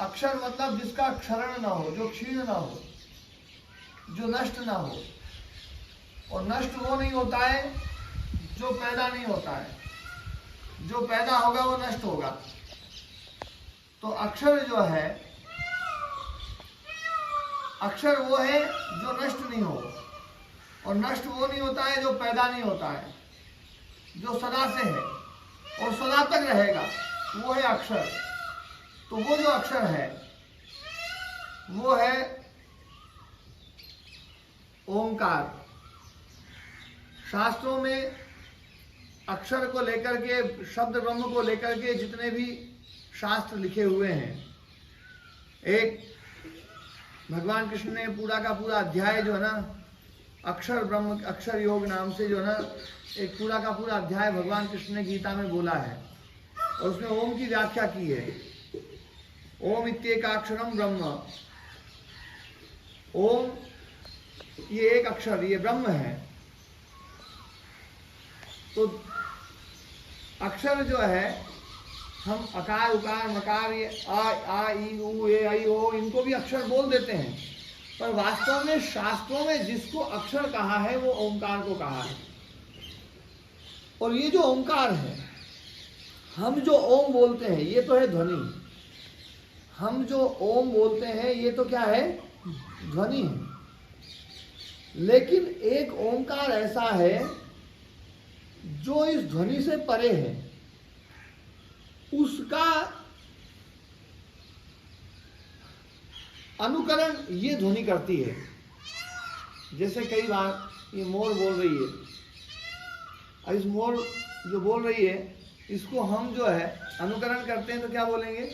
अक्षर मतलब जिसका क्षरण ना हो, जो क्षीण ना हो, जो नष्ट ना हो। और नष्ट वो नहीं होता है जो पैदा नहीं होता है, जो पैदा होगा वो नष्ट होगा। तो अक्षर जो है, अक्षर वो है जो नष्ट नहीं हो, और नष्ट वो नहीं होता है जो पैदा नहीं होता है, जो सदा से है और सदा तक रहेगा, वो है अक्षर। तो वो जो अक्षर है वो है ओंकार। शास्त्रों में अक्षर को लेकर के, शब्द ब्रह्म को लेकर के जितने भी शास्त्र लिखे हुए हैं, एक भगवान कृष्ण ने पूरा का पूरा अध्याय जो है ना, अक्षर ब्रह्म, अक्षर योग नाम से जो है ना, एक पूरा का पूरा अध्याय भगवान कृष्ण ने गीता में बोला है, और उसमें ओम की व्याख्या की है। ओम इत्येकाक्षरम ब्रह्म, ओम ये एक अक्षर, ये ब्रह्म है। तो अक्षर जो है, हम अकार उकार मकार, ये आ ई उ ए आई ओ, इनको भी अक्षर बोल देते हैं, पर वास्तव में शास्त्रों में जिसको अक्षर कहा है वो ओंकार को कहा है। और ये जो ओंकार है, हम जो ओम बोलते हैं ये तो है ध्वनि, हम जो ओम बोलते हैं ये तो क्या है, ध्वनि है। लेकिन एक ओंकार ऐसा है जो इस ध्वनि से परे है, उसका अनुकरण ये ध्वनि करती है। जैसे कई बार ये मोर बोल रही है, और इस मोर जो बोल रही है इसको हम जो है अनुकरण करते हैं तो क्या बोलेंगे?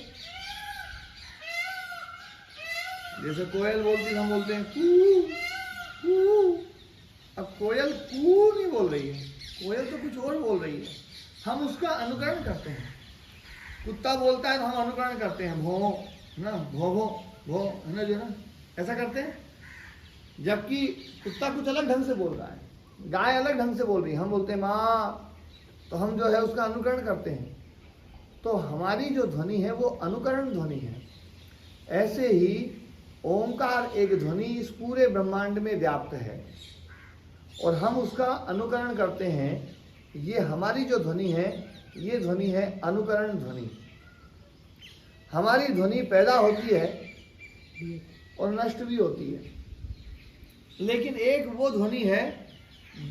जैसे कोयल बोलती है, हम बोलते हैं कू कू। अब कोयल कू नहीं बोल रही है, कोयल तो कुछ और बोल रही है, हम उसका अनुकरण करते हैं। कुत्ता बोलता है तो हम अनुकरण करते हैं, भो ना, भो भो भो, है ना, जो ना ऐसा करते हैं। जबकि कुत्ता कुछ अलग ढंग से बोल रहा है, गाय अलग ढंग से बोल रही है, हम बोलते हैं माँ, तो हम जो है उसका अनुकरण करते हैं। तो हमारी जो ध्वनि है वो अनुकरण ध्वनि है। ऐसे ही ओंकार एक ध्वनि इस पूरे ब्रह्मांड में व्याप्त है, और हम उसका अनुकरण करते हैं। ये हमारी जो ध्वनि है, ये ध्वनि है अनुकरण ध्वनि। हमारी ध्वनि पैदा होती है और नष्ट भी होती है, लेकिन एक वो ध्वनि है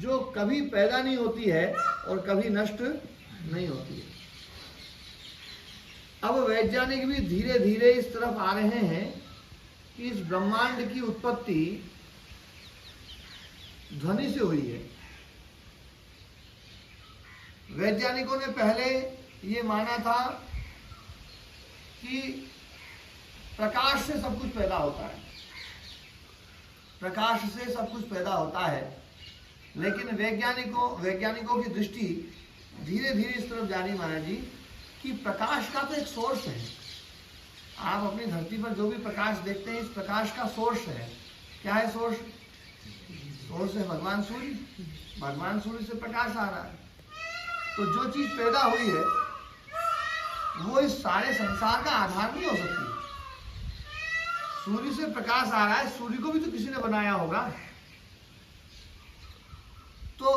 जो कभी पैदा नहीं होती है और कभी नष्ट नहीं होती है। अब वैज्ञानिक भी धीरे धीरे इस तरफ आ रहे हैं कि इस ब्रह्मांड की उत्पत्ति ध्वनि से हुई है। वैज्ञानिकों ने पहले ये माना था कि प्रकाश से सब कुछ पैदा होता है, प्रकाश से सब कुछ पैदा होता है। लेकिन वैज्ञानिकों की दृष्टि धीरे धीरे इस तरफ जा रही महाराज जी कि प्रकाश का तो एक सोर्स है। आप अपनी धरती पर जो भी प्रकाश देखते हैं, इस प्रकाश का सोर्स है। क्या है सोर्स? सोर्स है भगवान सूर्य। भगवान सूर्य से प्रकाश आ रहा है। तो जो चीज पैदा हुई है वो इस सारे संसार का आधार नहीं हो सकती। सूर्य से प्रकाश आ रहा है, सूर्य को भी तो किसी ने बनाया होगा। तो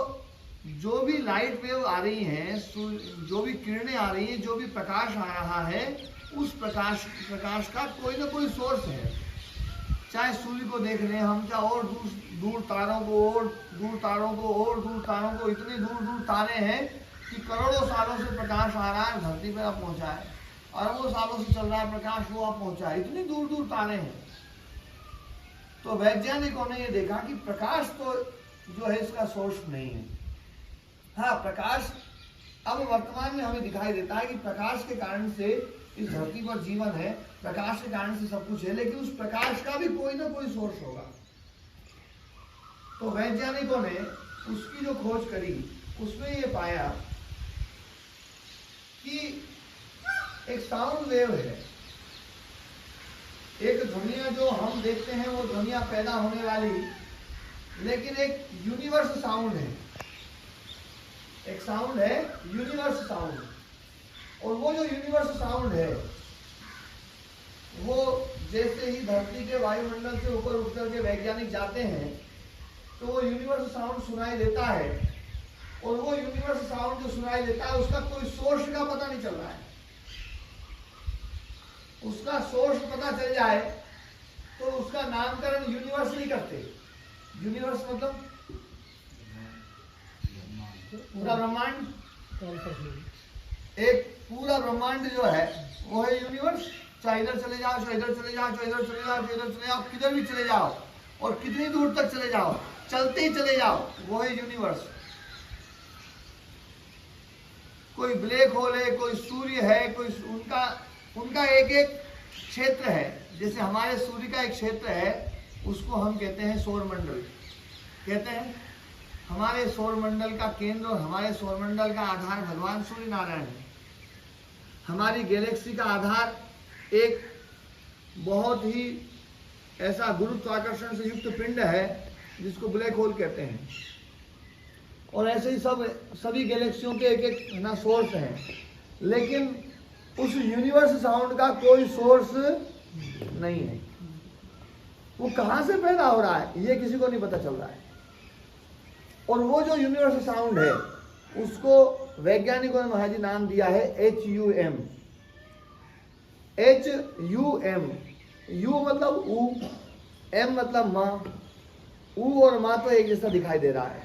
जो भी लाइट वेव आ रही है, जो भी किरणें आ रही हैं, जो भी प्रकाश आ रहा है, उस प्रकाश का कोई ना कोई सोर्स है। चाहे सूर्य को देख रहे हैं हम, चाहे और दूर तारों को, और दूर तारों को, और दूर तारों को, इतने दूर दूर तारे हैं कि करोड़ों सालों से प्रकाश आ रहा है, धरती पर अब पहुंचा है। अरबों सालों से चल रहा है प्रकाश, वो अब पहुंचा है। इतनी दूर दूर तारे हैं। तो वैज्ञानिकों ने ये देखा कि प्रकाश तो जो है इसका सोर्स नहीं है। हाँ, प्रकाश अब वर्तमान में हमें दिखाई देता है कि प्रकाश के कारण से इस धरती पर जीवन है, प्रकाश के कारण से सब कुछ है, लेकिन उस प्रकाश का भी कोई ना कोई सोर्स होगा। तो वैज्ञानिकों ने उसकी जो खोज करी, उसमें ये पाया कि एक साउंड वेव है, एक ध्वनिया जो हम देखते हैं वो ध्वनिया पैदा होने वाली, लेकिन एक यूनिवर्स साउंड है। एक साउंड है यूनिवर्स साउंड, और वो जो यूनिवर्स साउंड है वो जैसे ही धरती के वायुमंडल से ऊपर उठ करके वैज्ञानिक जाते हैं तो वो यूनिवर्स साउंड सुनाई देता है, और वो यूनिवर्स साउंड जो सुनाई देता है उसका कोई सोर्स का पता नहीं चल रहा है। उसका सोर्स पता चल जाए तो उसका नामकरण यूनिवर्स नहीं करते। यूनिवर्स मतलब पूरा ब्रह्मांड, एक पूरा ब्रह्मांड जो है वो है यूनिवर्स। चाहे इधर चले जाओ, चाहे इधर चले जाओ, चाहे इधर चले जाओ, चाहे इधर चले जाओ, किधर भी चले जाओ और कितनी दूर तक चले जाओ, चलते ही चले जाओ, वो है यूनिवर्स। कोई ब्लैक होल है, कोई सूर्य है, कोई उनका एक एक क्षेत्र है। जैसे हमारे सूर्य का एक क्षेत्र है, उसको हम कहते हैं सौरमंडल। कहते हैं हमारे सौरमंडल का केंद्र और हमारे सौरमंडल का आधार भगवान सूर्य नारायण है। हमारी गैलेक्सी का आधार एक बहुत ही ऐसा गुरुत्वाकर्षण से युक्त पिंड है जिसको ब्लैक होल कहते हैं। और ऐसे ही सभी गैलेक्सियों के एक एक ना सोर्स हैं, लेकिन उस यूनिवर्स साउंड का कोई सोर्स नहीं है। वो कहाँ से पैदा हो रहा है ये किसी को नहीं पता चल रहा है। और वो जो यूनिवर्स साउंड है उसको वैज्ञानिकों ने महाराज जी नाम दिया है HUM। HUM, U मतलब ऊ, M मतलब माँ। ऊ और माँ तो एक जैसा दिखाई दे रहा है,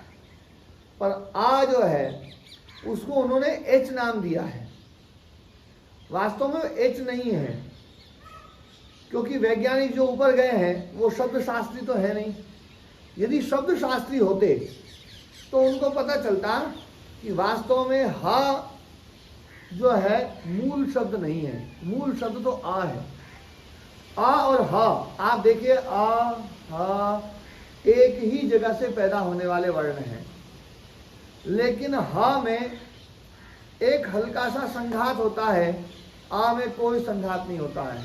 पर आ जो है उसको उन्होंने H नाम दिया है। वास्तव में H नहीं है, क्योंकि वैज्ञानिक जो ऊपर गए हैं वो शब्द शास्त्री तो है नहीं। यदि शब्द शास्त्री होते तो उनको पता चलता कि वास्तव में हा जो है मूल शब्द नहीं है। मूल शब्द तो आ है। आ और हा, आप देखिए आ हा एक ही जगह से पैदा होने वाले वर्ण हैं, लेकिन हा में एक हल्का सा संघात होता है, आ में कोई संघात नहीं होता है।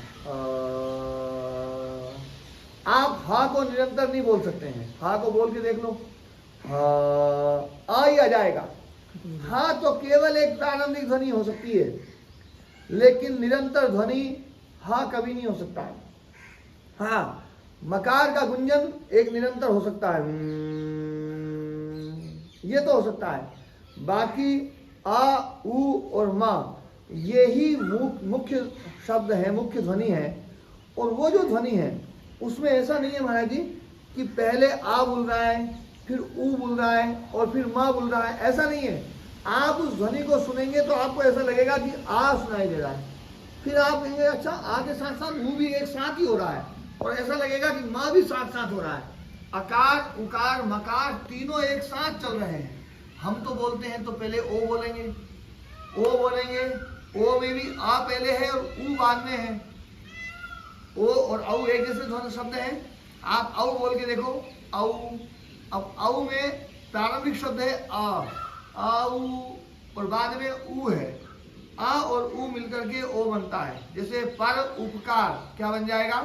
आप हा को निरंतर नहीं बोल सकते हैं। हा को बोल के देख लो, हा आ ही आ जाएगा। हाँ तो केवल एक प्रारंभिक ध्वनि हो सकती है, लेकिन निरंतर ध्वनि हा कभी नहीं हो सकता है। हाँ, मकार का गुंजन एक निरंतर हो सकता है, ये तो हो सकता है। बाकी आ, ऊ और मा ये ही मुख्य शब्द है, मुख्य ध्वनि है। और वो जो ध्वनि है उसमें ऐसा नहीं है महाराज जी कि पहले आ बोल रहा है, फिर ऊ बोल रहा है और फिर माँ बोल रहा है, ऐसा नहीं है। आप उस ध्वनि को सुनेंगे तो आपको ऐसा लगेगा कि आ सुनाई दे रहा है, फिर आप कहेंगे अच्छा आ के साथ साथ ऊ भी एक साथ ही हो रहा है, और ऐसा लगेगा कि माँ भी साथ साथ हो रहा है। अकार, उकार, मकार तीनों एक साथ चल रहे हैं। हम तो बोलते हैं तो पहले ओ बोलेंगे, ओ बोलेंगे, ओ में भी आ पहले है और ऊ बाद में है। ओ और औ एक जैसे ध्वनि शब्द हैं। आप औ बोल के देखो, औ। अब औ में प्रारंभिक शब्द है आ, आऊ, और बाद में ऊ है। आ और ऊ मिलकर के ओ बनता है। जैसे पर उपकार क्या बन जाएगा?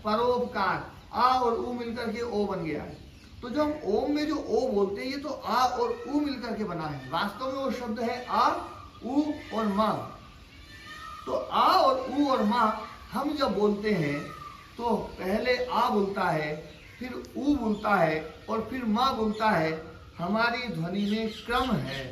परोपकार। आ और ऊ मिलकर के ओ बन गया है। तो जो हम ओम में जो ओ बोलते हैं ये तो आ और ऊ मिलकर के बना है। वास्तव में वो शब्द है आ, ऊ और माँ। तो आ और ऊ और माँ हम जब बोलते हैं तो पहले आ बोलता है, फिर ऊ बोलता है और फिर माँ बोलता है। हमारी ध्वनि में क्रम है,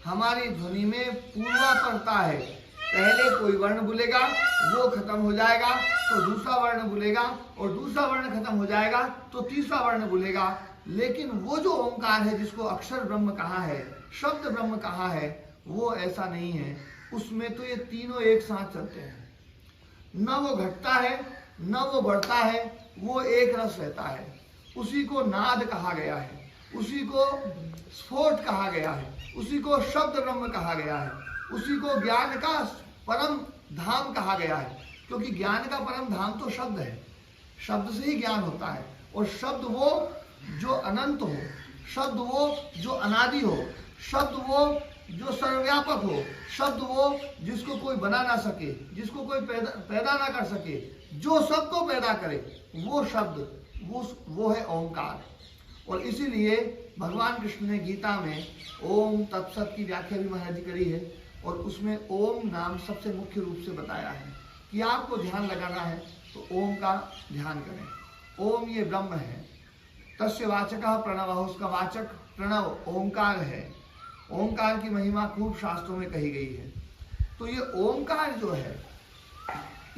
हमारी ध्वनि में पूर्वापरता है। पहले कोई वर्ण बोलेगा वो खत्म हो जाएगा तो दूसरा वर्ण बोलेगा, और दूसरा वर्ण खत्म हो जाएगा तो तीसरा वर्ण बोलेगा। लेकिन वो जो ओंकार है जिसको अक्षर ब्रह्म कहा है, शब्द ब्रह्म कहा है, वो ऐसा नहीं है। उसमें तो ये तीनों एक साथ चलते हैं। न वो घटता है न वो बढ़ता है, वो एक रस रहता है। उसी को नाद कहा गया है, उसी को स्फोट कहा गया है, उसी को शब्द ब्रह्म कहा गया है, उसी को ज्ञान का परम धाम कहा गया है। क्योंकि ज्ञान का परम धाम तो शब्द है, शब्द से ही ज्ञान होता है। और शब्द वो जो अनंत हो, शब्द वो जो अनादि हो, शब्द वो जो सर्वव्यापक हो, शब्द वो जिसको कोई बना ना सके, जिसको कोई पैदा ना कर सके, जो सबको पैदा करे, वो शब्द वो है ओंकार। और इसीलिए भगवान कृष्ण ने गीता में ओम तत्सत की व्याख्या भी महाराज जी करी है, और उसमें ओम नाम सबसे मुख्य रूप से बताया है कि आपको ध्यान लगाना है तो ओम का ध्यान करें। ओम ये ब्रह्म है, तस्य वाचकः प्रणवः, उसका वाचक प्रणव ओंकार है। ओंकार की महिमा खूब शास्त्रों में कही गई है। तो ये ओंकार जो है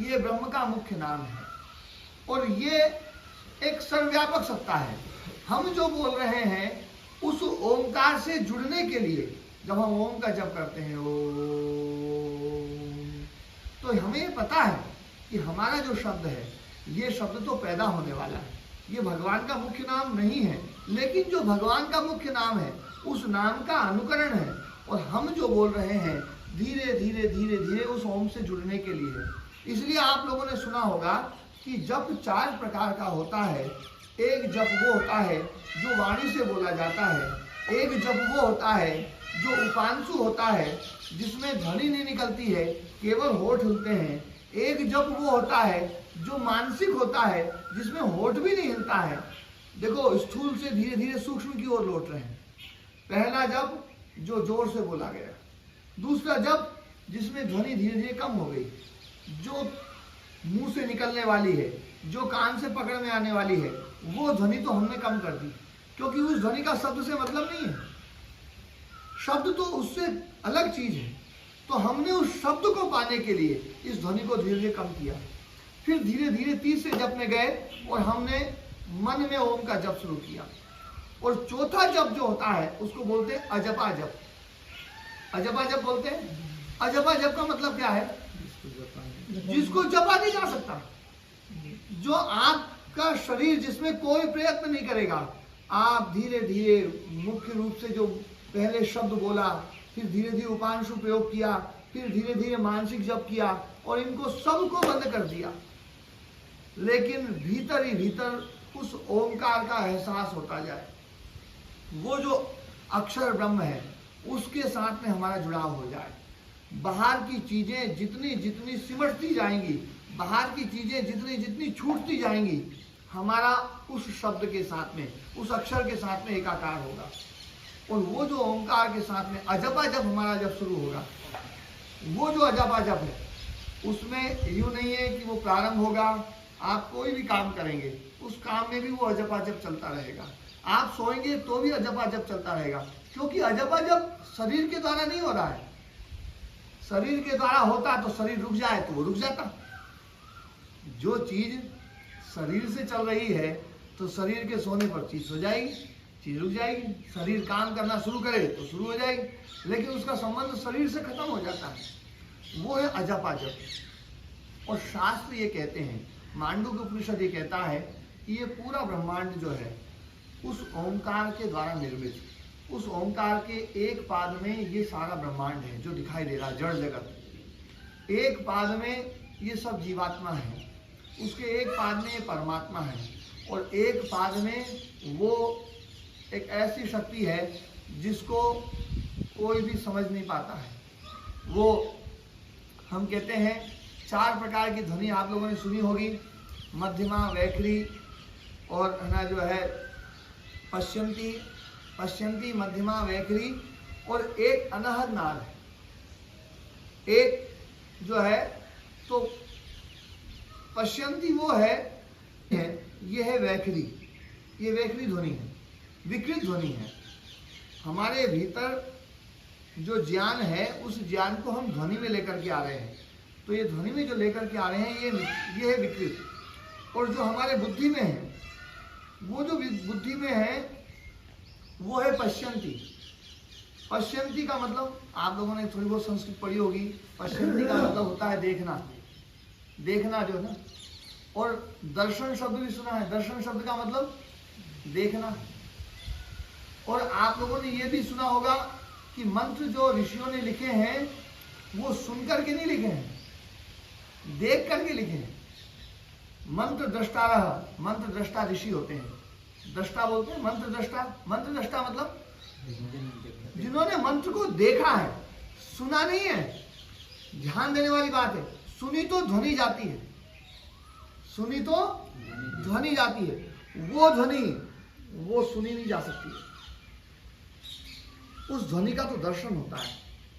ये ब्रह्म का मुख्य नाम है और ये एक सर्वव्यापक सत्ता है। हम जो बोल रहे हैं उस ओंकार से जुड़ने के लिए जब हम ओम का जप करते हैं ओम, तो हमें पता है कि हमारा जो शब्द है ये शब्द तो पैदा होने वाला है, ये भगवान का मुख्य नाम नहीं है, लेकिन जो भगवान का मुख्य नाम है उस नाम का अनुकरण है और हम जो बोल रहे हैं धीरे धीरे धीरे धीरे उस ओम से जुड़ने के लिए है। इसलिए आप लोगों ने सुना होगा कि जप 4 प्रकार का होता है। एक जप वो होता है जो वाणी से बोला जाता है, एक जप वो होता है जो उपांशु होता है जिसमें ध्वनि नहीं निकलती है, केवल होठ हिलते हैं। एक जप वो होता है जो मानसिक होता है जिसमें होठ भी नहीं हिलता है। देखो स्थूल से धीरे धीरे सूक्ष्म की ओर लौट रहे हैं। पहला जप जो जोर से बोला गया, दूसरा जप जिसमें ध्वनि धीरे धीरे कम हो गई, जो मुंह से निकलने वाली है, जो कान से पकड़ में आने वाली है, वो ध्वनि तो हमने कम कर दी क्योंकि उस ध्वनि का शब्द से मतलब नहीं है। शब्द तो उससे अलग चीज है, तो हमने उस शब्द को पाने के लिए इस ध्वनि को धीरे धीरे कम किया। फिर धीरे धीरे तीसरे जप में गए और हमने मन में ओम का जप शुरू किया। और चौथा जप जो होता है उसको बोलते हैं अजपा जप। अजपा जप बोलते हैं। अजपा जप का मतलब क्या है? जिसको जपा नहीं जा सकता, जो आपका शरीर जिसमें कोई प्रयत्न नहीं करेगा। आप धीरे धीरे मुख्य रूप से जो पहले शब्द बोला, फिर धीरे धीरे उपांशु प्रयोग किया, फिर धीरे धीरे मानसिक जप किया और इनको सबको बंद कर दिया, लेकिन भीतर ही भीतर उस ओंकार का एहसास होता जाए। वो जो अक्षर ब्रह्म है उसके साथ में हमारा जुड़ाव हो जाए। बाहर की चीजें जितनी जितनी सिमटती जाएंगी, बाहर की चीजें जितनी जितनी छूटती जाएंगी, हमारा उस शब्द के साथ में, उस अक्षर के साथ में एकाकार होगा। और वो जो ओंकार के साथ में अजपा जप हमारा जब शुरू होगा, वो जो अजपा जप है उसमें यूं नहीं है कि वो प्रारंभ होगा, आप कोई भी काम करेंगे उस काम में भी वो अजपा जप चलता रहेगा। आप सोएंगे तो भी अजपा जप चलता रहेगा, क्योंकि अजपा जप शरीर के द्वारा नहीं हो रहा है। शरीर के द्वारा होता तो शरीर रुक जाए तो वो रुक जाता। जो चीज शरीर से चल रही है तो शरीर के सोने पर चीज सो जाएगी, चीज रुक जाएगी। शरीर काम करना शुरू करे तो शुरू हो जाएगी, लेकिन उसका संबंध शरीर से खत्म हो जाता है। वो है अजपा जप। और शास्त्र ये कहते हैं, मांडुक्य उपनिषद ये कहता है कि ये पूरा ब्रह्मांड जो है उस ओंकार के द्वारा निर्मित। उस ओंकार के एक पाद में ये सारा ब्रह्मांड है जो दिखाई दे रहा है, जड़ जगत। एक पाद में ये सब जीवात्मा है, उसके एक पाद में ये परमात्मा है, और एक पाद में वो एक ऐसी शक्ति है जिसको कोई भी समझ नहीं पाता है। वो हम कहते हैं 4 प्रकार की ध्वनि आप लोगों ने सुनी होगी, मध्यमा, वैखरी और है ना जो है पश्यंती, मध्यमा, वैखरी, और एक अनहद नाद है। एक जो है तो पश्यंती वो है ये है वैखरी, ये वैखरी ध्वनि है, विकृत ध्वनि है। हमारे भीतर जो ज्ञान है उस ज्ञान को हम ध्वनि में लेकर के आ रहे हैं, तो ये ध्वनि में जो लेकर के आ रहे हैं ये है विकृत। और जो हमारे बुद्धि में है, वो जो बुद्धि में है वो है पश्यंती। पश्यंती का मतलब आप लोगों ने थोड़ी बहुत संस्कृत पढ़ी होगी। पश्यंती का मतलब होता है देखना, देखना जो है ना। और दर्शन शब्द भी सुना है, दर्शन शब्द का मतलब देखना। और आप लोगों ने ये भी सुना होगा कि मंत्र जो ऋषियों ने लिखे हैं वो सुन करके नहीं लिखे हैं, देख करके लिखे हैं। मंत्र दृष्टा, मंत्र दृष्टा ऋषि होते हैं, दृष्टा बोलते हैं मंत्र दृष्टा। मंत्र दृष्टा मतलब जिन्होंने मंत्र को देखा है, सुना नहीं है। ध्यान देने वाली बात है, सुनी तो ध्वनि जाती है, सुनी तो ध्वनि जाती है, वो ध्वनि वो सुनी नहीं जा सकती है। उस ध्वनि का तो दर्शन होता है।